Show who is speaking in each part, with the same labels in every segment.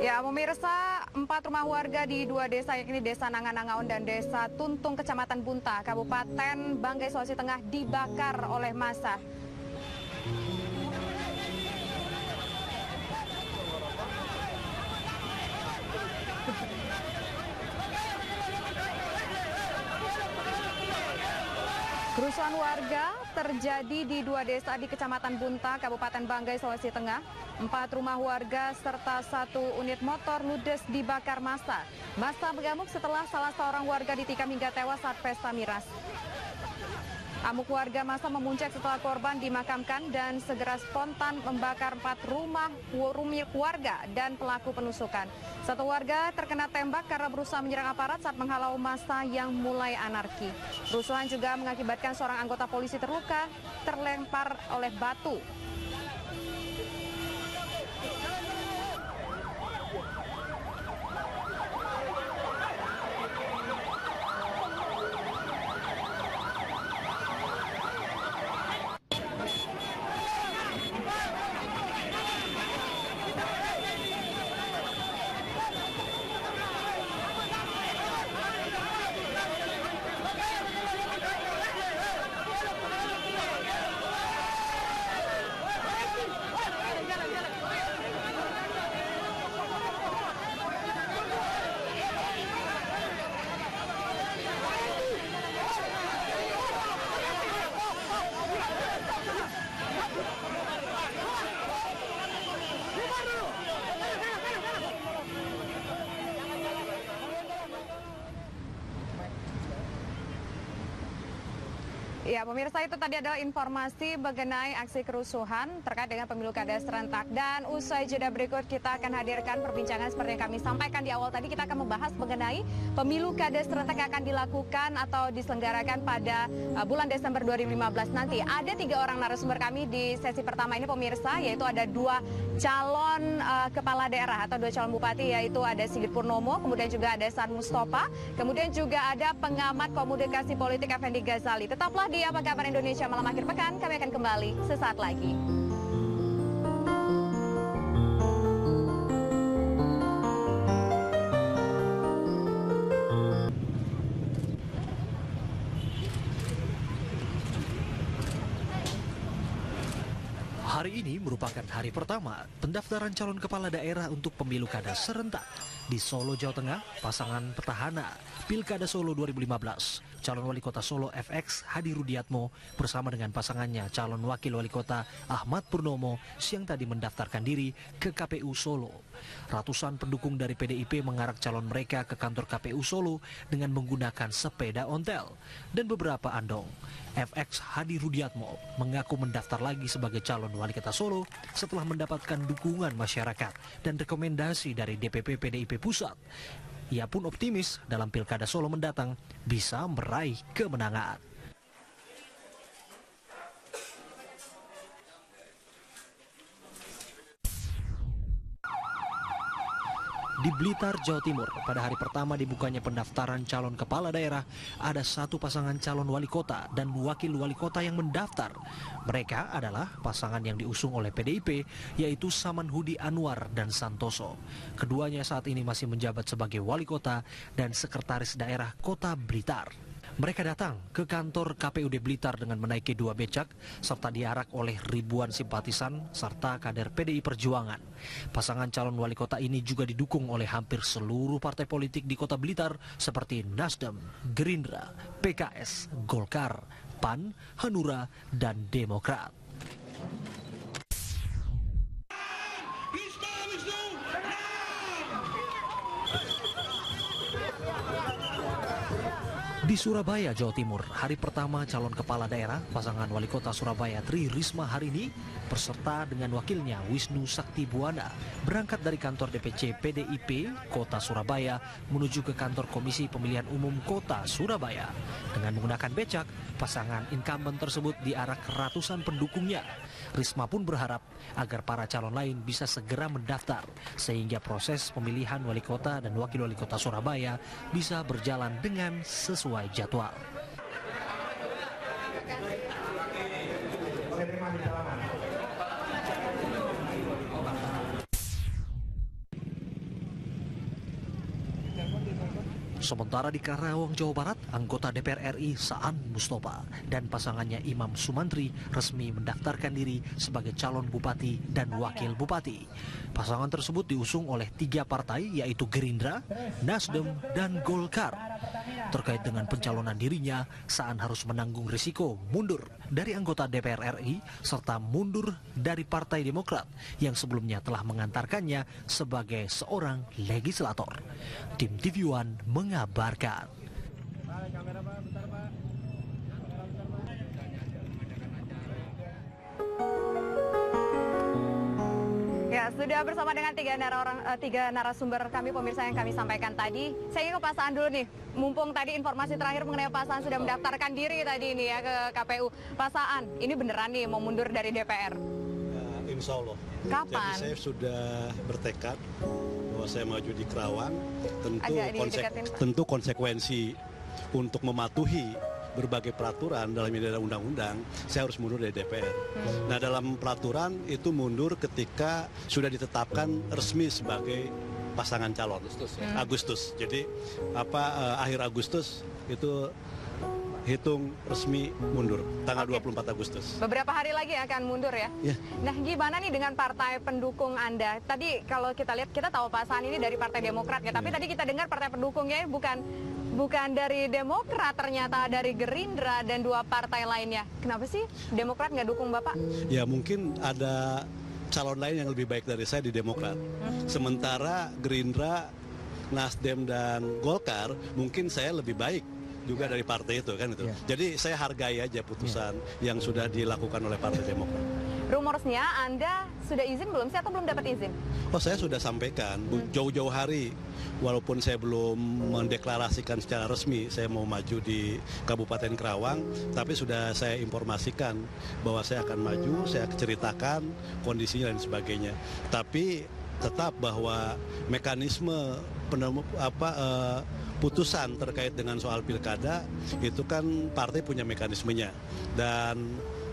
Speaker 1: Ya, pemirsa, 4 rumah warga di 2 desa, yakni Desa Nangan-Nangaon dan Desa Tuntung, Kecamatan Bunta, Kabupaten Banggai, Sulawesi Tengah, dibakar oleh massa. Kerusuhan warga terjadi di 2 desa di Kecamatan Bunta, Kabupaten Banggai, Sulawesi Tengah. 4 rumah warga serta 1 unit motor ludes dibakar massa. Massa mengamuk setelah salah seorang warga ditikam hingga tewas saat pesta miras. Amuk warga massa memuncak setelah korban dimakamkan dan segera spontan membakar 4 rumah warga dan pelaku penusukan. 1 warga terkena tembak karena berusaha menyerang aparat saat menghalau massa yang mulai anarki. Kerusuhan juga mengakibatkan seorang anggota polisi terluka terlempar oleh batu. Ya, pemirsa, itu tadi adalah informasi mengenai aksi kerusuhan terkait dengan pemilu kada serentak. Dan usai jeda berikut kita akan hadirkan perbincangan seperti yang kami sampaikan di awal tadi. Kita akan membahas mengenai pemilu kada serentak yang akan dilakukan atau diselenggarakan pada bulan Desember 2015 nanti. Ada 3 orang narasumber kami di sesi pertama ini, pemirsa, yaitu ada 2 calon kepala daerah atau 2 calon bupati, yaitu ada Sigit Purnomo, kemudian juga ada San Mustafa, kemudian juga ada pengamat komunikasi politik Effendi Ghazali. Tetaplah di Apa Kabar Indonesia Malam Akhir Pekan, kami akan kembali sesaat lagi.
Speaker 2: Hari ini merupakan hari pertama pendaftaran calon kepala daerah untuk pemilu kada serentak. Di Solo, Jawa Tengah, pasangan petahana Pilkada Solo 2015, calon wali kota Solo FX Hadi Rudiatmo bersama dengan pasangannya calon wakil wali kota Ahmad Purnomo siang tadi mendaftarkan diri ke KPU Solo. Ratusan pendukung dari PDIP mengarak calon mereka ke kantor KPU Solo dengan menggunakan sepeda ontel dan beberapa andong. FX Hadi Rudiatmo mengaku mendaftar lagi sebagai calon wali kota Solo setelah mendapatkan dukungan masyarakat dan rekomendasi dari DPP PDIP Pusat. Ia pun optimis dalam Pilkada Solo mendatang bisa meraih kemenangan. Di Blitar, Jawa Timur, pada hari pertama dibukanya pendaftaran calon kepala daerah, ada 1 pasangan calon wali kota dan wakil wali kota yang mendaftar. Mereka adalah pasangan yang diusung oleh PDIP, yaitu Samanhudi Anwar dan Santoso. Keduanya saat ini masih menjabat sebagai wali kota dan sekretaris daerah Kota Blitar. Mereka datang ke kantor KPUD Blitar dengan menaiki 2 becak serta diarak oleh ribuan simpatisan serta kader PDI Perjuangan. Pasangan calon wali kota ini juga didukung oleh hampir seluruh partai politik di Kota Blitar seperti Nasdem, Gerindra, PKS, Golkar, PAN, Hanura, dan Demokrat. Di Surabaya, Jawa Timur, hari pertama calon kepala daerah, pasangan wali kota Surabaya Tri Risma hari ini berserta dengan wakilnya Wisnu Sakti Buwana berangkat dari kantor DPC PDIP Kota Surabaya menuju ke kantor Komisi Pemilihan Umum Kota Surabaya. Dengan menggunakan becak, pasangan incumbent tersebut diarak ratusan pendukungnya. Risma pun berharap agar para calon lain bisa segera mendaftar sehingga proses pemilihan wali kota dan wakil wali kota Surabaya bisa berjalan dengan sesuai jadwal. Sementara di Karawang, Jawa Barat, anggota DPR RI Saan Mustafa dan pasangannya Imam Sumantri resmi mendaftarkan diri sebagai calon bupati dan wakil bupati. Pasangan tersebut diusung oleh 3 partai yaitu Gerindra, Nasdem, dan Golkar. Terkait dengan pencalonan dirinya, Saan harus menanggung risiko mundur dari anggota DPR RI serta mundur dari Partai Demokrat yang sebelumnya telah mengantarkannya sebagai seorang legislator. Tim TV One mengabarkan.
Speaker 1: Ya, sudah bersama dengan tiga narasumber kami pemirsa yang kami sampaikan tadi. Saya ingin ke Pak Saan dulu nih. Mumpung tadi informasi terakhir mengenai Pak Saan sudah mendaftarkan diri tadi ini ya ke KPU. Pak Saan, ini beneran nih mau mundur dari DPR?
Speaker 3: Ya, insya Allah.
Speaker 1: Kapan?
Speaker 3: Jadi saya sudah bertekad bahwa saya maju di Karawang. Tentu konsekuensi untuk mematuhi berbagai peraturan dalam undang-undang, saya harus mundur dari DPR. Nah, dalam peraturan itu mundur ketika sudah ditetapkan resmi sebagai pasangan calon. Agustus. Jadi akhir Agustus itu hitung resmi mundur tanggal 24 Agustus.
Speaker 1: Beberapa hari lagi akan mundur ya?
Speaker 3: Ya.
Speaker 1: Nah, gimana nih dengan partai pendukung Anda? Tadi kalau kita lihat, kita tahu Pak Saan ini dari Partai Demokrat ya, tapi tadi kita dengar partai pendukungnya bukan dari Demokrat, ternyata dari Gerindra dan 2 partai lainnya. Kenapa sih Demokrat nggak dukung Bapak?
Speaker 3: Ya, mungkin ada calon lain yang lebih baik dari saya di Demokrat. Sementara Gerindra, Nasdem, dan Golkar mungkin saya lebih baik juga dari partai itu kan itu. Jadi saya hargai aja putusan yang sudah dilakukan oleh Partai Demokrat.
Speaker 1: Rumorsnya Anda sudah izin belum sih atau belum dapat izin?
Speaker 3: Oh, saya sudah sampaikan jauh-jauh hari, walaupun saya belum mendeklarasikan secara resmi saya mau maju di Kabupaten Karawang, tapi sudah saya informasikan bahwa saya akan maju, saya ceritakan kondisinya dan sebagainya. Tapi tetap bahwa mekanisme putusan terkait dengan soal pilkada itu kan partai punya mekanismenya, dan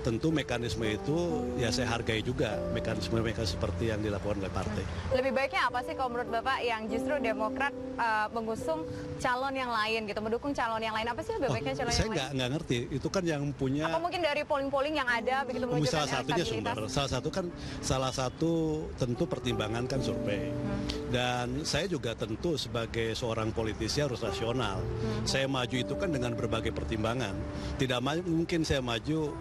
Speaker 3: tentu mekanisme itu ya saya hargai juga mekanisme seperti yang dilakukan oleh partai.
Speaker 1: Lebih baiknya apa sih kalau menurut Bapak yang justru Demokrat mengusung calon yang lain gitu, mendukung calon yang lain? Apa sih lebih baiknya calon yang lain?
Speaker 3: Saya nggak ngerti, itu kan yang punya.
Speaker 1: Apa mungkin dari polling-polling yang ada begitu menunjukkan
Speaker 3: salah satunya
Speaker 1: elektabilitas?
Speaker 3: salah satu tentu pertimbangan kan survei. Dan saya juga tentu sebagai seorang politisi harus rasional. Saya maju itu kan dengan berbagai pertimbangan. Tidak mungkin saya maju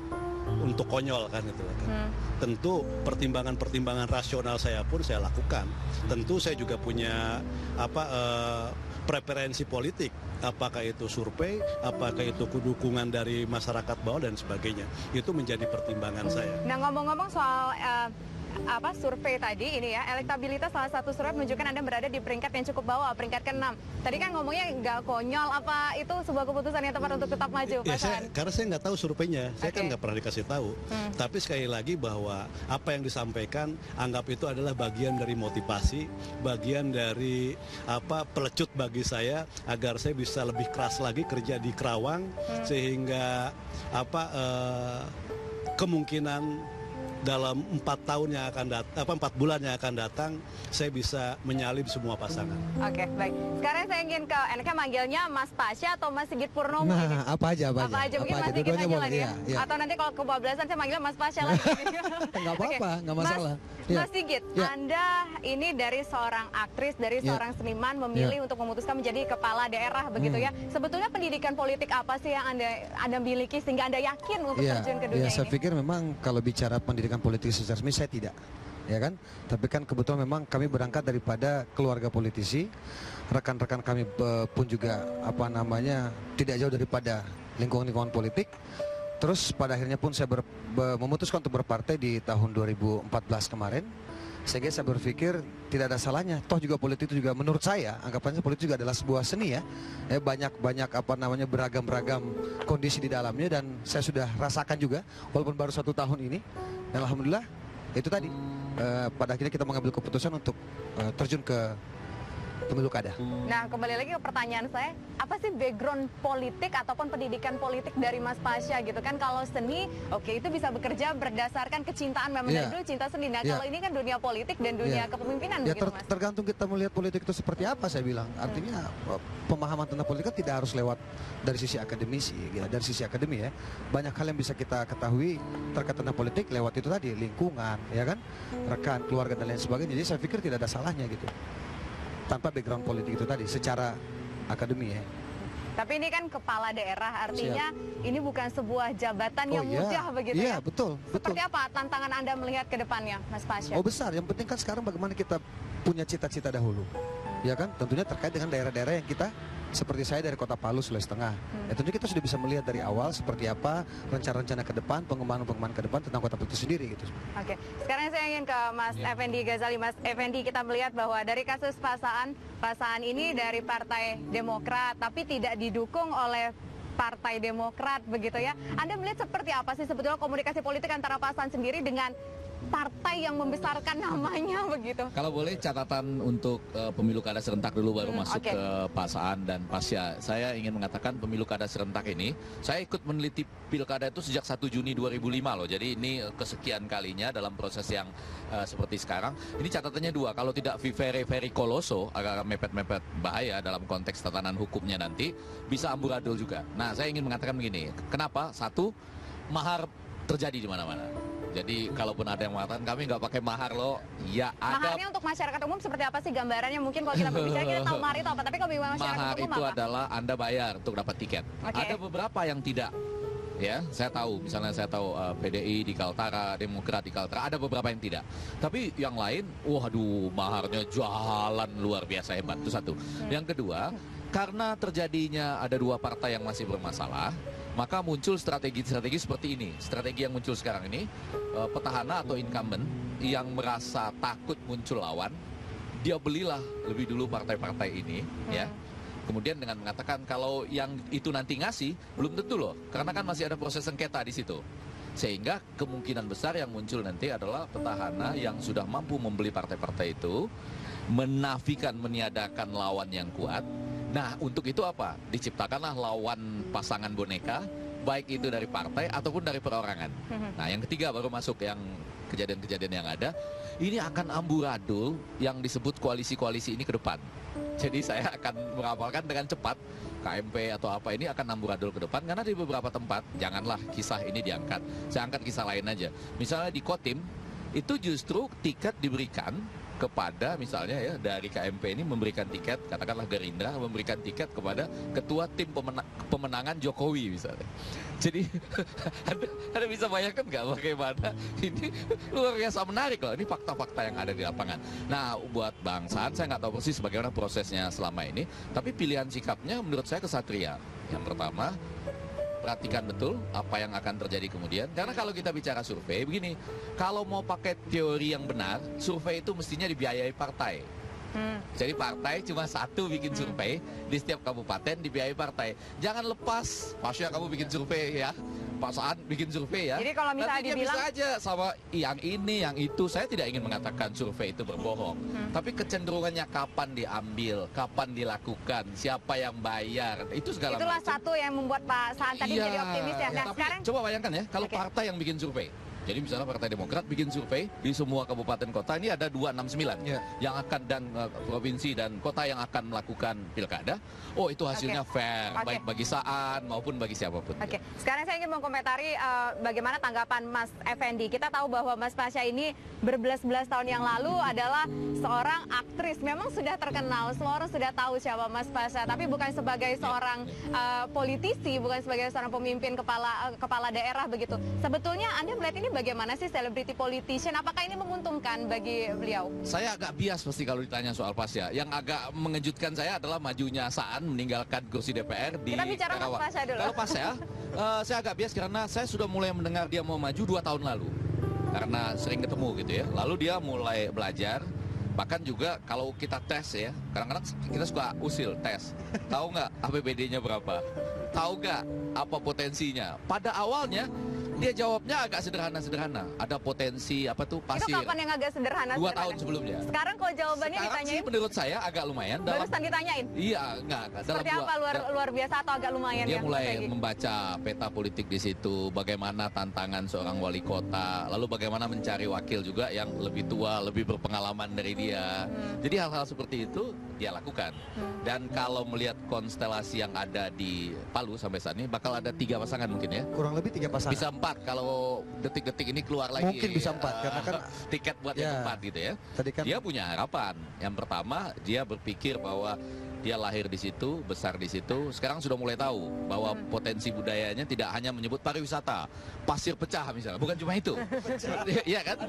Speaker 3: untuk konyol kan itu kan. Tentu pertimbangan-pertimbangan rasional saya pun saya lakukan. Tentu saya juga punya preferensi politik, apakah itu survei, apakah itu dukungan dari masyarakat bawah dan sebagainya. Itu menjadi pertimbangan saya.
Speaker 1: Nah, ngomong-ngomong soal survei tadi ini ya, elektabilitas salah satu survei menunjukkan Anda berada di peringkat yang cukup bawah, peringkat ke-6. Tadi kan ngomongnya nggak konyol, apa itu sebuah keputusan yang tepat untuk tetap maju, Pak Saan?
Speaker 3: Karena saya nggak tahu surveinya, saya kan nggak pernah dikasih tahu. Tapi sekali lagi bahwa apa yang disampaikan, anggap itu adalah bagian dari motivasi, bagian dari pelecut bagi saya agar saya bisa lebih keras lagi kerja di Karawang, sehingga kemungkinan dalam 4 bulan yang akan datang saya bisa menyalip semua pasangan.
Speaker 1: Oke, baik. Sekarang saya ingin enaknya manggilnya Mas Pasha atau Mas Sigit Purnomo?
Speaker 4: Nah, apa aja.
Speaker 1: Mungkin Mas Sigit aja lagi ya. Atau nanti kalau kebablasan saya manggilnya Mas Pasha lagi.
Speaker 4: Nggak apa-apa, nggak masalah.
Speaker 1: Mas Sigit, Anda ini dari seorang aktris, dari seorang seniman memilih untuk memutuskan menjadi kepala daerah begitu ya. Sebetulnya pendidikan politik apa sih yang Anda miliki sehingga Anda yakin untuk terjun ke dunia ini?
Speaker 4: Saya pikir memang kalau bicara pendidikan politik secara resmi saya tidak, ya kan? Tapi kan kebetulan memang kami berangkat daripada keluarga politisi, rekan-rekan kami pun juga tidak jauh daripada lingkungan politik. Terus pada akhirnya pun saya memutuskan untuk berpartai di tahun 2014 kemarin. Sehingga saya berpikir tidak ada salahnya. Toh juga politik itu juga menurut saya, anggapannya politik juga adalah sebuah seni ya. Banyak beragam-beragam kondisi di dalamnya, dan saya sudah rasakan juga walaupun baru 1 tahun ini. Dan alhamdulillah itu tadi pada akhirnya kita mengambil keputusan untuk terjun ke pemilu kada.
Speaker 1: Nah, kembali lagi ke pertanyaan saya, apa sih background politik ataupun pendidikan politik dari Mas Pasya gitu kan? Kalau seni, oke, itu bisa bekerja berdasarkan kecintaan, memang dari dulu cinta seni. Nah, kalau ini kan dunia politik dan dunia kepemimpinan begitu, Mas.
Speaker 4: Tergantung kita melihat politik itu seperti apa, saya bilang. Artinya pemahaman tentang politik kan tidak harus lewat dari sisi akademisi, ya. Dari sisi akademi ya. Banyak hal yang bisa kita ketahui terkait tentang politik lewat itu tadi, lingkungan, ya kan, rekan, keluarga dan lain sebagainya. Jadi saya pikir tidak ada salahnya gitu. Tanpa background politik itu tadi, secara akademi ya.
Speaker 1: Tapi ini kan kepala daerah, artinya ini bukan sebuah jabatan yang mudah begitu ya?
Speaker 4: Iya, betul.
Speaker 1: Seperti apa tantangan Anda melihat ke depannya, Mas Pasya?
Speaker 4: Oh besar, yang penting kan sekarang bagaimana kita punya cita-cita dahulu. Ya kan, tentunya terkait dengan daerah-daerah yang kita, seperti saya dari Kota Palu, Sulawesi Tengah. Ya, tentunya kita sudah bisa melihat dari awal seperti apa rencana-rencana ke depan, pengembangan-pengembangan ke depan tentang Kota Palu itu sendiri gitu.
Speaker 1: Oke, sekarang saya ingin ke Mas Effendi Ghazali. Mas Effendi, kita melihat bahwa dari kasus Pasaan ini dari Partai Demokrat, tapi tidak didukung oleh Partai Demokrat begitu ya. Anda melihat seperti apa sih sebetulnya komunikasi politik antara Pasaan sendiri dengan partai yang membesarkan namanya begitu?
Speaker 5: Kalau boleh catatan untuk pemilu kada serentak dulu baru masuk ke Pasaan dan Pasya. Saya ingin mengatakan pemilu kada serentak ini, saya ikut meneliti pilkada itu sejak 1 Juni 2005 loh. Jadi ini kesekian kalinya dalam proses yang seperti sekarang. Ini catatannya dua, kalau tidak very koloso, agak mepet-mepet bahaya dalam konteks tatanan hukumnya nanti, bisa amburadul juga. Nah, saya ingin mengatakan begini, kenapa? Satu, mahar terjadi di mana-mana. Jadi kalaupun ada yang mengatakan kami nggak pakai mahar loh, ya ada.
Speaker 1: Maharnya untuk masyarakat umum seperti apa sih gambarannya? Mungkin kalau kita berbicara kita tahu mahar itu apa, tapi kalau masyarakat
Speaker 5: mahar
Speaker 1: umum
Speaker 5: itu
Speaker 1: apa?
Speaker 5: adalah Anda bayar untuk dapat tiket. Ada beberapa yang tidak. Ya, saya tahu. Misalnya saya tahu PDI di Kaltara, Demokrat di Kaltara, ada beberapa yang tidak. Tapi yang lain, waduh, maharnya jalan luar biasa hebat. Itu satu. Yang kedua, karena terjadinya ada dua partai yang masih bermasalah, maka muncul strategi-strategi seperti ini. Strategi yang muncul sekarang ini, petahana atau incumbent yang merasa takut muncul lawan, dia belilah lebih dulu partai-partai ini, ya. Kemudian dengan mengatakan kalau yang itu nanti ngasih, belum tentu loh, karena kan masih ada proses sengketa di situ. Sehingga kemungkinan besar yang muncul nanti adalah petahana yang sudah mampu membeli partai-partai itu, menafikan, meniadakan lawan yang kuat. Nah, untuk itu apa? Diciptakanlah lawan pasangan boneka, baik itu dari partai ataupun dari perorangan. Nah, yang ketiga baru masuk yang kejadian-kejadian yang ada. Ini akan amburadul yang disebut koalisi-koalisi ini ke depan. Jadi saya akan merapalkan dengan cepat KMP atau apa ini akan amburadul ke depan, karena di beberapa tempat, janganlah kisah ini diangkat. Saya angkat kisah lain aja. Misalnya di Kotim, itu justru tiket diberikan kepada misalnya ya dari KMP ini memberikan tiket, katakanlah Gerindra memberikan tiket kepada ketua tim pemenangan Jokowi misalnya. Jadi anda bisa bayangkan nggak bagaimana ini luar biasa menarik loh. Ini fakta-fakta yang ada di lapangan. Nah, buat bangsaan saya nggak tahu persis bagaimana prosesnya selama ini, tapi pilihan sikapnya menurut saya kesatria. Yang pertama, perhatikan betul apa yang akan terjadi kemudian. Karena kalau kita bicara survei, begini, kalau mau pakai teori yang benar, survei itu mestinya dibiayai partai. Jadi partai cuma satu bikin survei, di setiap kabupaten dibiayai partai. Jangan lepas, Pasya kamu bikin survei ya, Pak Saan bikin survei ya.
Speaker 1: Jadi kalau misalnya
Speaker 5: nanti
Speaker 1: dibilang
Speaker 5: bisa aja sama yang ini, yang itu. Saya tidak ingin mengatakan survei itu berbohong, tapi kecenderungannya kapan diambil, kapan dilakukan, siapa yang bayar, itu segala
Speaker 1: itulah
Speaker 5: macam.
Speaker 1: satu yang membuat Pak Saan tadi jadi optimis ya. Nah,
Speaker 5: tapi
Speaker 1: sekarang
Speaker 5: coba bayangkan ya, kalau partai yang bikin survei. Jadi misalnya Partai Demokrat bikin survei di semua kabupaten kota, ini ada 269 yang akan, dan provinsi dan kota yang akan melakukan pilkada. Oh, itu hasilnya fair, baik bagi Saan maupun bagi siapapun.
Speaker 1: Oke, sekarang saya ingin mengkomentari bagaimana tanggapan Mas Effendi. Kita tahu bahwa Mas Pasya ini berbelas-belas tahun yang lalu adalah seorang aktris. Memang sudah terkenal, semua orang sudah tahu siapa Mas Pasya, tapi bukan sebagai seorang politisi, bukan sebagai seorang pemimpin kepala daerah begitu. Sebetulnya Anda melihat ini bagaimana sih celebrity politician? Apakah ini menguntungkan bagi beliau?
Speaker 5: Saya agak bias pasti kalau ditanya soal Pasya. Yang agak mengejutkan saya adalah majunya Saan meninggalkan kursi DPR di Karawang. Kita bicara Mas Pasya dulu. Kalau Pasya, saya agak bias karena saya sudah mulai mendengar dia mau maju 2 tahun lalu. Karena sering ketemu gitu ya. Lalu dia mulai belajar. Bahkan juga kalau kita tes ya, kadang-kadang kita suka usil tes. Tahu nggak APBD-nya berapa? Tahu nggak apa potensinya? Pada awalnya dia jawabnya agak sederhana. Ada potensi apa tuh pasir.
Speaker 1: Itu kapan yang agak sederhana?
Speaker 5: 2 tahun sebelumnya.
Speaker 1: Sekarang kalau jawabannya
Speaker 5: Sekarang
Speaker 1: ditanyain?
Speaker 5: sih menurut saya agak lumayan.
Speaker 1: Barusan ditanyain?
Speaker 5: Iya, enggak.
Speaker 1: Seperti apa luar biasa atau agak lumayan?
Speaker 5: Dia mulai membaca peta politik di situ, bagaimana tantangan seorang wali kota, lalu bagaimana mencari wakil juga yang lebih tua, lebih berpengalaman dari dia. Jadi hal-hal seperti itu dia lakukan. Dan kalau melihat konstelasi yang ada di Palu sampai saat ini, bakal ada 3 pasangan mungkin ya.
Speaker 4: Kurang lebih 3 pasangan.
Speaker 5: Bisa 4 kalau detik-detik ini keluar lagi.
Speaker 4: Mungkin bisa 4 karena kan
Speaker 5: tiket buat yang 4 gitu ya.
Speaker 4: Tadi kan
Speaker 5: Dia punya harapan. Yang pertama, dia berpikir bahwa dia lahir di situ, besar di situ. Sekarang sudah mulai tahu bahwa potensi budayanya tidak hanya menyebut pariwisata, pasir pecah misalnya, bukan cuma itu. Iya kan?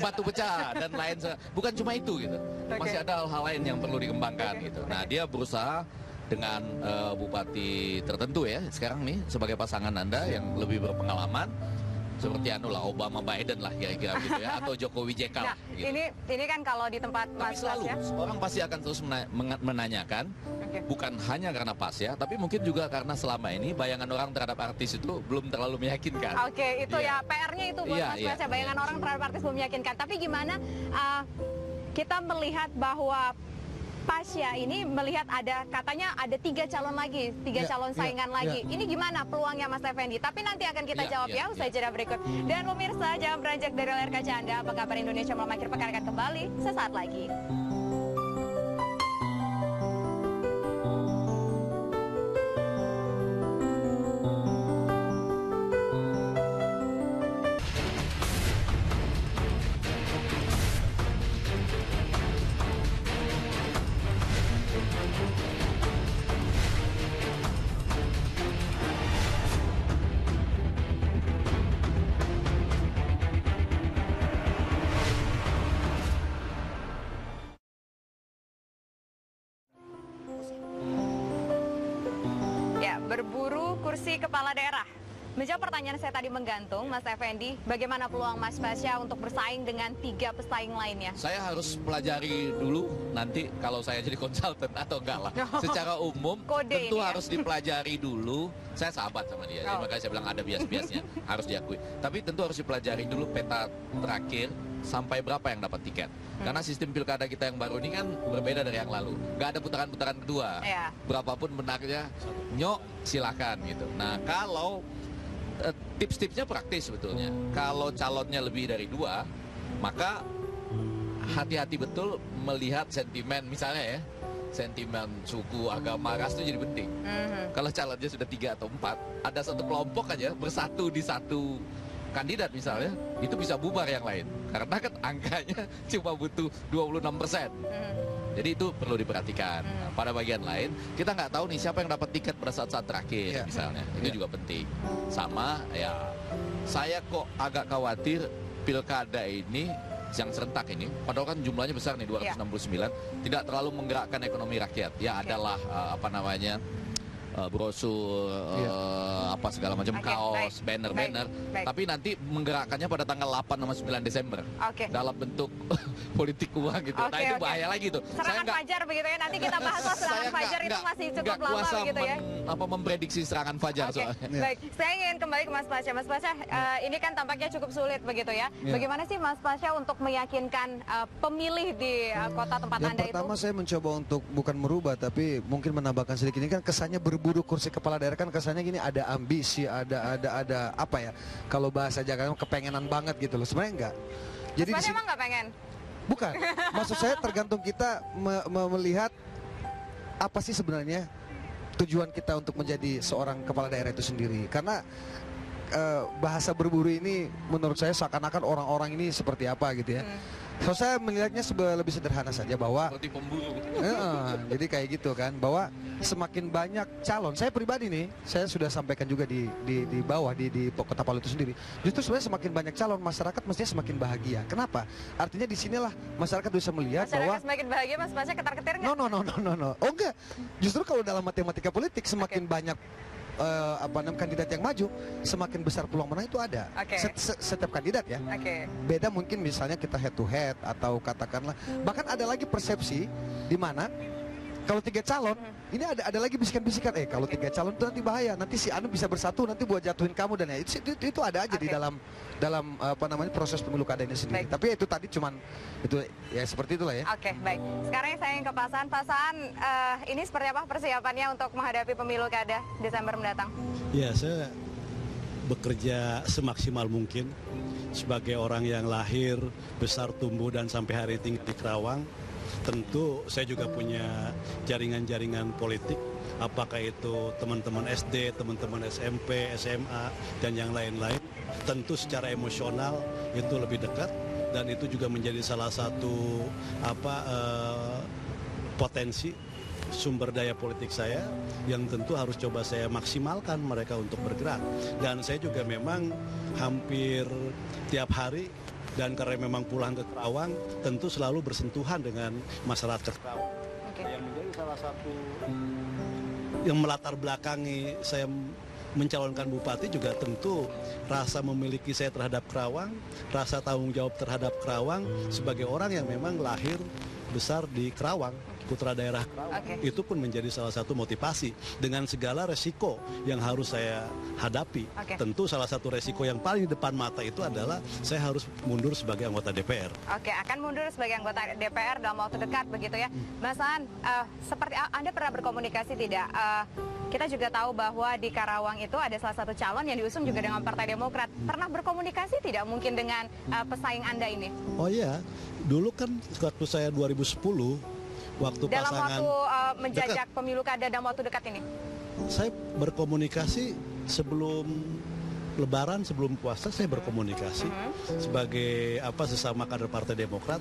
Speaker 5: Batu pecah dan lain bukan cuma itu gitu. Masih ada hal-hal lain yang perlu dikembangkan gitu. Nah, dia berusaha dengan bupati tertentu ya sekarang nih sebagai pasangan Anda yang lebih berpengalaman. Seperti Obama Biden lah kira-kira gitu ya, atau Jokowi JK lah.
Speaker 1: Nah, gitu. Ini kan kalau di tempat Mas
Speaker 5: selalu
Speaker 1: ya.
Speaker 5: orang pasti akan terus menanyakan, bukan hanya karena pas ya, tapi mungkin juga karena selama ini bayangan orang terhadap artis itu belum terlalu meyakinkan.
Speaker 1: Oke, itu ya PR-nya itu buat Mas Pasya, bayangan orang terhadap artis belum meyakinkan. Tapi gimana kita melihat bahwa Pasya ini melihat katanya ada 3 calon lagi, 3 calon saingan lagi. Ini gimana peluangnya Mas Effendi? Tapi nanti akan kita jawab usai jeda berikut. Dan pemirsa, jangan beranjak dari layar kaca Anda. Apa kabar Indonesia malam akhir pekan akan kembali sesaat lagi. Berburu kursi kepala daerah. Menjawab pertanyaan saya tadi menggantung, Mas Effendi, bagaimana peluang Mas Pasya untuk bersaing dengan 3 pesaing lainnya?
Speaker 5: Saya harus pelajari dulu nanti kalau saya jadi konsultan atau enggak lah. Secara umum tentu harus dipelajari dulu. Saya sahabat sama dia, jadi makanya saya bilang ada bias-biasnya, harus diakui. Tapi tentu harus dipelajari dulu peta terakhir sampai berapa yang dapat tiket. Karena sistem pilkada kita yang baru ini kan berbeda dari yang lalu. Nggak ada putaran-putaran kedua. Berapapun benarnya, nyok silakan gitu. Nah kalau tips-tipsnya praktis sebetulnya. Kalau calonnya lebih dari 2, maka hati-hati betul melihat sentimen misalnya ya. Sentimen suku, agama, ras itu jadi penting. Kalau calonnya sudah 3 atau 4, ada satu kelompok aja bersatu di satu kandidat misalnya, itu bisa bubar yang lain. Karena kan angkanya cuma butuh 26%. Jadi itu perlu diperhatikan. Pada bagian lain, kita nggak tahu nih siapa yang dapat tiket pada saat-saat terakhir misalnya. Itu juga penting. Sama ya, saya kok agak khawatir pilkada ini yang serentak ini, padahal kan jumlahnya besar nih 269, tidak terlalu menggerakkan ekonomi rakyat. Ya adalah brosur, apa segala macam, kaos, banner. Tapi nanti menggerakkannya pada tanggal 8 sama 9 Desember. Dalam bentuk politik uang gitu. Nah itu bahaya lagi tuh.
Speaker 1: Serangan fajar begitu ya. Nanti kita bahas serangan fajar itu masih cukup lama begitu ya.
Speaker 5: Memprediksi serangan fajar soalnya.
Speaker 1: Baik, saya ingin kembali ke Mas Pasya. Mas Pasya, ini kan tampaknya cukup sulit begitu ya. Bagaimana sih Mas Pasya untuk meyakinkan pemilih di kota tempat Anda itu?
Speaker 4: Yang pertama saya mencoba untuk bukan merubah, tapi mungkin menambahkan sedikit. Ini kan kesannya berburu kursi kepala daerah, kan kesannya gini, ada ambisi, ada apa ya, kalau bahasa Jakarta kepengenan banget gitu loh. Sebenarnya enggak. Jadi
Speaker 1: Mas Pasya emang nggak pengen?
Speaker 4: Bukan, maksud saya tergantung kita melihat apa sih sebenarnya tujuan kita untuk menjadi seorang kepala daerah itu sendiri. Karena bahasa berburu ini menurut saya seakan-akan orang-orang ini seperti apa gitu ya. So saya melihatnya lebih sederhana saja bahwa
Speaker 5: seperti pemburu.
Speaker 4: Jadi kayak gitu kan, bahwa semakin banyak calon. Saya pribadi nih, saya sudah sampaikan juga di bawah di Kota Palu itu sendiri. Justru sebenarnya semakin banyak calon, masyarakat mestinya semakin bahagia. Kenapa? Artinya di sinilah masyarakat bisa melihat bahwa
Speaker 1: semakin bahagia, Mas Pasya ketar-ketir nggak?
Speaker 4: No. Oh enggak. Justru kalau dalam matematika politik semakin banyak kandidat yang maju, semakin besar peluang menang itu ada. Setiap kandidat ya. Beda mungkin misalnya kita head to head atau katakanlah bahkan ada lagi persepsi di mana Kalau 3 calon, ini ada lagi bisikan-bisikan, kalau 3 calon itu nanti bahaya, nanti si Anu bisa bersatu nanti buat jatuhin kamu dan ya itu ada aja di dalam apa namanya proses pemilu kada ini sendiri.
Speaker 1: Baik.
Speaker 4: Tapi itu tadi cuman itu ya seperti itulah ya.
Speaker 1: Oke, baik. Sekarang saya ingin ke Pak Saan. Pak Saan, ini seperti apa persiapannya untuk menghadapi pemilu kada Desember mendatang?
Speaker 3: Ya, saya bekerja semaksimal mungkin sebagai orang yang lahir, besar, tumbuh dan sampai hari ini tinggal di Kerawang. Tentu saya juga punya jaringan-jaringan politik, apakah itu teman-teman SD, teman-teman SMP, SMA, dan yang lain-lain. Tentu secara emosional itu lebih dekat dan itu juga menjadi salah satu potensi sumber daya politik saya yang tentu harus coba saya maksimalkan mereka untuk bergerak. Dan saya juga memang hampir tiap hari dan karena memang pulang ke Kerawang tentu selalu bersentuhan dengan masyarakat Kerawang. Yang menjadi salah satu yang melatar belakangi saya mencalonkan bupati juga tentu rasa memiliki saya terhadap Kerawang, rasa tanggung jawab terhadap Kerawang sebagai orang yang memang lahir besar di Kerawang, putra daerah Kerawang. Itu pun menjadi salah satu motivasi dengan segala resiko yang harus saya hadapi. Tentu salah satu resiko yang paling di depan mata itu adalah saya harus mundur sebagai anggota DPR.
Speaker 1: Akan mundur sebagai anggota DPR dalam waktu dekat begitu ya. Mas Saan, seperti Anda pernah berkomunikasi tidak? Kita juga tahu bahwa di Karawang itu ada salah satu calon yang diusung juga dengan Partai Demokrat. Pernah berkomunikasi tidak mungkin dengan pesaing Anda ini?
Speaker 3: Oh iya, dulu kan waktu saya 2010, waktu
Speaker 1: dalam
Speaker 3: pasangan
Speaker 1: waktu menjajak pemilu kada dalam waktu dekat ini?
Speaker 3: Saya berkomunikasi sebelum Lebaran, sebelum puasa saya berkomunikasi sebagai sesama kader Partai Demokrat.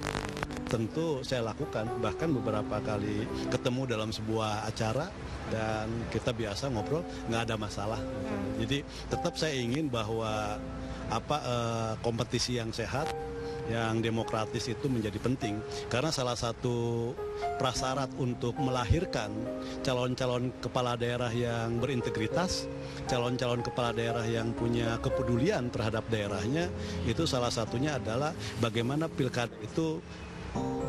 Speaker 3: Tentu saya lakukan, bahkan beberapa kali ketemu dalam sebuah acara dan kita biasa ngobrol, nggak ada masalah. Jadi tetap saya ingin bahwa kompetisi yang sehat, yang demokratis itu menjadi penting karena salah satu prasyarat untuk melahirkan calon-calon kepala daerah yang berintegritas, calon-calon kepala daerah yang punya kepedulian terhadap daerahnya, itu salah satunya adalah bagaimana pilkada itu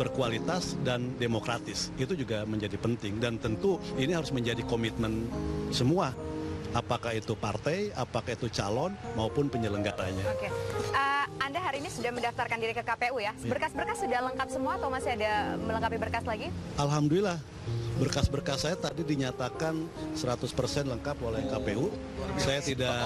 Speaker 3: berkualitas dan demokratis. Itu juga menjadi penting dan tentu ini harus menjadi komitmen semua, apakah itu partai, apakah itu calon maupun penyelenggaranya.
Speaker 1: Anda hari ini sudah mendaftarkan diri ke KPU ya? Berkas-berkas sudah lengkap semua atau masih ada melengkapi berkas lagi? Alhamdulillah,
Speaker 3: berkas-berkas saya tadi dinyatakan 100% lengkap oleh KPU. Saya tidak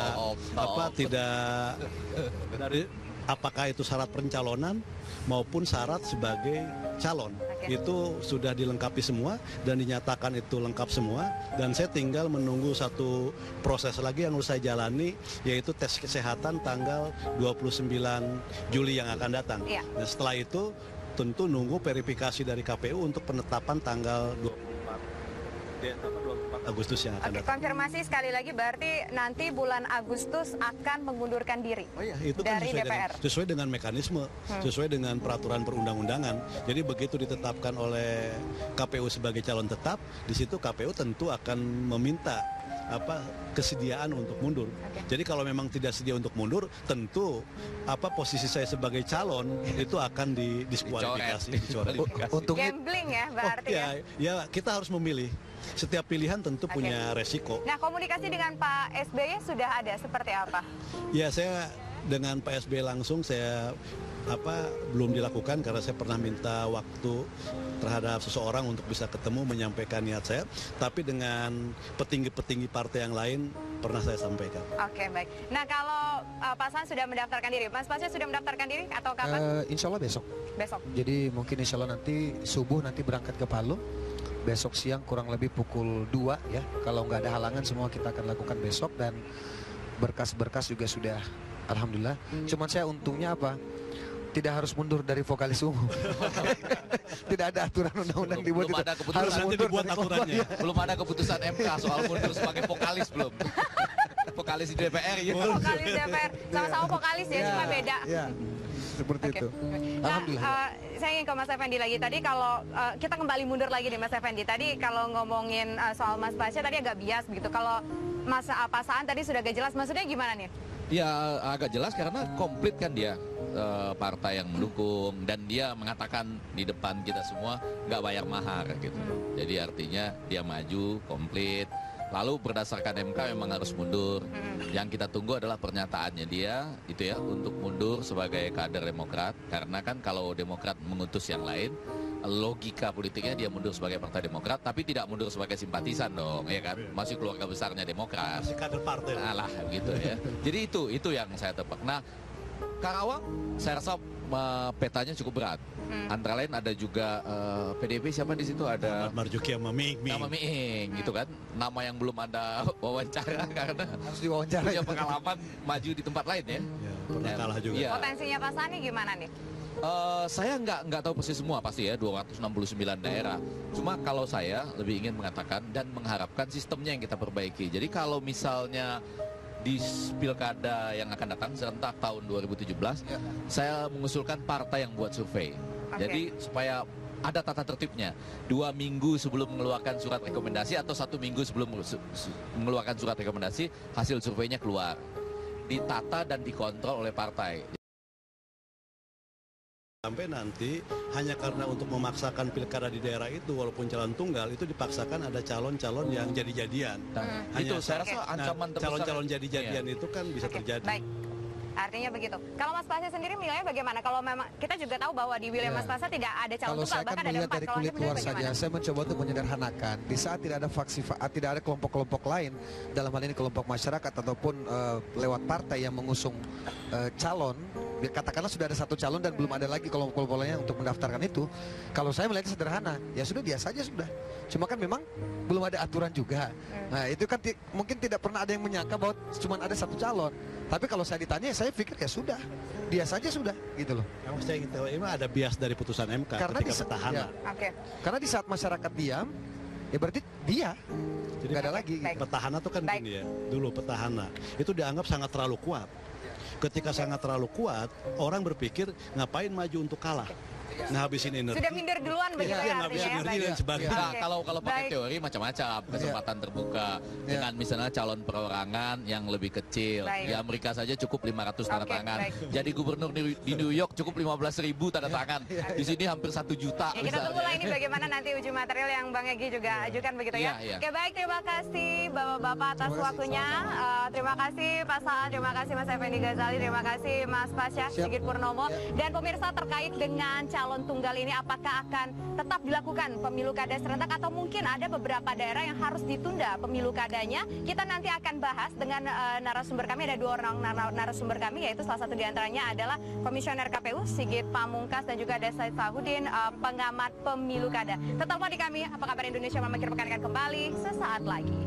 Speaker 3: dari apakah itu syarat pencalonan maupun syarat sebagai calon. Itu sudah dilengkapi semua dan dinyatakan itu lengkap semua dan saya tinggal menunggu satu proses lagi yang harus saya jalani, yaitu tes kesehatan tanggal 29 Juli yang akan datang. Nah, setelah itu tentu nunggu verifikasi dari KPU untuk penetapan tanggal 24 Agustus yang akan datang.
Speaker 1: Konfirmasi sekali lagi, berarti nanti bulan Agustus akan mengundurkan diri
Speaker 3: itu kan
Speaker 1: dari DPR?
Speaker 3: Sesuai dengan mekanisme, sesuai dengan peraturan perundang-undangan. Jadi begitu ditetapkan oleh KPU sebagai calon tetap, di situ KPU tentu akan meminta kesediaan untuk mundur. Jadi kalau memang tidak sedia untuk mundur, tentu posisi saya sebagai calon itu akan didiskualifikasi, dicoret.
Speaker 1: Gambling ya berarti
Speaker 3: ya kita harus memilih. Setiap pilihan tentu punya resiko.
Speaker 1: Nah, komunikasi dengan Pak SBY sudah ada seperti apa?
Speaker 3: Ya, saya dengan Pak SBY langsung saya belum dilakukan karena saya pernah minta waktu terhadap seseorang untuk bisa ketemu menyampaikan niat saya, tapi dengan petinggi-petinggi partai yang lain pernah saya sampaikan.
Speaker 1: Baik. Nah, kalau Pak Saan sudah mendaftarkan diri, Mas Pasya sudah mendaftarkan diri atau kapan?
Speaker 4: Insya Allah besok.
Speaker 1: Besok.
Speaker 4: Jadi mungkin insya Allah nanti subuh nanti berangkat ke Palu. Besok siang kurang lebih pukul 2 ya. Kalau nggak ada halangan semua kita akan lakukan besok dan berkas-berkas juga sudah alhamdulillah. Cuman saya untungnya tidak harus mundur dari vokalis umum. Tidak ada aturan undang-undang dibuat itu. Harus mundur
Speaker 3: dibuat aturannya.
Speaker 5: Belum ada keputusan MK soal mundur sebagai vokalis belum. Vokalis di DPR ya.
Speaker 1: Vokalis DPR, sama-sama vokalis ya, cuma beda.
Speaker 4: Seperti itu.
Speaker 1: Alhamdulillah. Saya ingin ke Mas Effendi lagi. Tadi kalau kita kembali mundur lagi nih Mas Effendi. Tadi kalau ngomongin soal Mas Pasya tadi agak bias begitu. Kalau Mas Saan tadi sudah agak jelas, maksudnya gimana nih?
Speaker 5: Ya agak jelas karena komplit kan dia. partai yang mendukung, dan dia mengatakan di depan kita semua nggak bayar mahar gitu. Jadi artinya dia maju komplit. Lalu berdasarkan MK memang harus mundur. Yang kita tunggu adalah pernyataannya dia itu ya untuk mundur sebagai kader Demokrat, karena kan kalau Demokrat mengutus yang lain, logika politiknya dia mundur sebagai Partai Demokrat, tapi tidak mundur sebagai simpatisan dong, ya kan? Masih keluarga besarnya Demokrat.
Speaker 3: Masih kader partai.
Speaker 5: Alah gitu ya. Jadi itu yang saya tebak. Nah, Karawang saya rasa petanya cukup berat. Antara lain ada juga PDIP, siapa di situ, ada
Speaker 3: Marzuki sama Miing.
Speaker 5: nama Miing gitu kan, nama yang belum ada wawancara karena
Speaker 4: Harus diwawancara.
Speaker 5: punya pengalaman maju di tempat lain ya.
Speaker 3: Ya, pernah kalah juga.
Speaker 5: Iya.
Speaker 1: Potensinya Pak Sani gimana nih?
Speaker 5: Saya nggak tahu persis semua pasti ya, 269 daerah. Cuma kalau saya lebih ingin mengatakan dan mengharapkan sistemnya yang kita perbaiki. Jadi kalau misalnya di pilkada yang akan datang serentak tahun 2017, saya mengusulkan partai yang buat survei. Jadi supaya ada tata tertibnya. 2 minggu sebelum mengeluarkan surat rekomendasi atau 1 minggu sebelum mengeluarkan surat rekomendasi, hasil surveinya keluar. Ditata dan dikontrol oleh partai.
Speaker 3: Sampai nanti hanya karena untuk memaksakan pilkada di daerah itu, walaupun calon tunggal, itu dipaksakan ada calon-calon yang jadi-jadian.
Speaker 5: Nah, itu saya rasa ancaman terbesar.
Speaker 3: Calon-calon jadi-jadian itu kan bisa terjadi.
Speaker 1: Baik. Artinya begitu. Kalau Mas Pasya sendiri menilainya bagaimana? Kalau memang kita juga tahu bahwa di wilayah Mas Pasya tidak ada calon
Speaker 4: Kalau
Speaker 1: tunggal,
Speaker 4: saya kan
Speaker 1: bahkan ada
Speaker 4: melihat
Speaker 1: 4.
Speaker 4: dari
Speaker 1: Kalau
Speaker 4: kulit
Speaker 1: Anda menilai
Speaker 4: luar saja,
Speaker 1: bagaimana?
Speaker 4: saya mencoba untuk menyederhanakan. Di saat tidak ada tidak ada kelompok-kelompok lain, dalam hal ini kelompok masyarakat ataupun lewat partai yang mengusung calon, katakanlah sudah ada 1 calon dan belum ada lagi kelompok-kelompok lainnya untuk mendaftarkan itu. Kalau saya melihatnya sederhana, ya sudah biasa aja sudah. Cuma kan memang belum ada aturan juga. Nah itu kan mungkin tidak pernah ada yang menyangka bahwa cuma ada 1 calon. Tapi kalau saya ditanya, saya pikir ya sudah, biasa aja sudah, gitu loh.
Speaker 3: Yang saya ingin tahu, emang ada bias dari putusan MK
Speaker 4: Karena
Speaker 3: ketika petahana.
Speaker 4: Karena di saat masyarakat diam, ya berarti dia.
Speaker 3: Jadi
Speaker 4: nggak ada lagi.
Speaker 1: baik.
Speaker 3: Petahana tuh kan gini ya, dulu petahana itu dianggap sangat terlalu kuat. Ketika sangat terlalu kuat, orang berpikir ngapain maju untuk kalah, ngabisin energi.
Speaker 1: Sudah minder duluan begitu ya
Speaker 3: ngabisin
Speaker 1: artinya.
Speaker 3: energi dan sebagainya.
Speaker 5: Nah, kalau pakai
Speaker 1: Baik.
Speaker 5: teori macam-macam, kesempatan terbuka dengan misalnya calon perorangan yang lebih kecil.
Speaker 1: Baik.
Speaker 5: Di Amerika saja cukup 500 tanda
Speaker 1: Oke,
Speaker 5: tangan.
Speaker 1: baik.
Speaker 5: Jadi gubernur di New York cukup 15.000 tanda tangan. Di sini hampir 1 juta.
Speaker 1: Ya, kita tunggu lah ini bagaimana nanti uji material yang Bang Egy juga ajukan begitu ya.
Speaker 5: Iya.
Speaker 1: Oke baik, terima kasih Bapak-Bapak atas waktunya. Terima kasih Pak Saan, terima kasih Mas Effendi Ghazali, terima kasih Mas Pasya Sigit Purnomo. Dan pemirsa, terkait dengan calon tunggal ini, apakah akan tetap dilakukan pemilu kada serentak atau mungkin ada beberapa daerah yang harus ditunda pemilu kadanya? Kita nanti akan bahas dengan narasumber kami. Ada 2 orang narasumber kami, yaitu salah satu diantaranya adalah Komisioner KPU Sigit Pamungkas dan juga ada Said Sahudin, pengamat pemilu kada. Tetaplah di kami, Apa Kabar Indonesia, Mama Kira akan kembali sesaat lagi.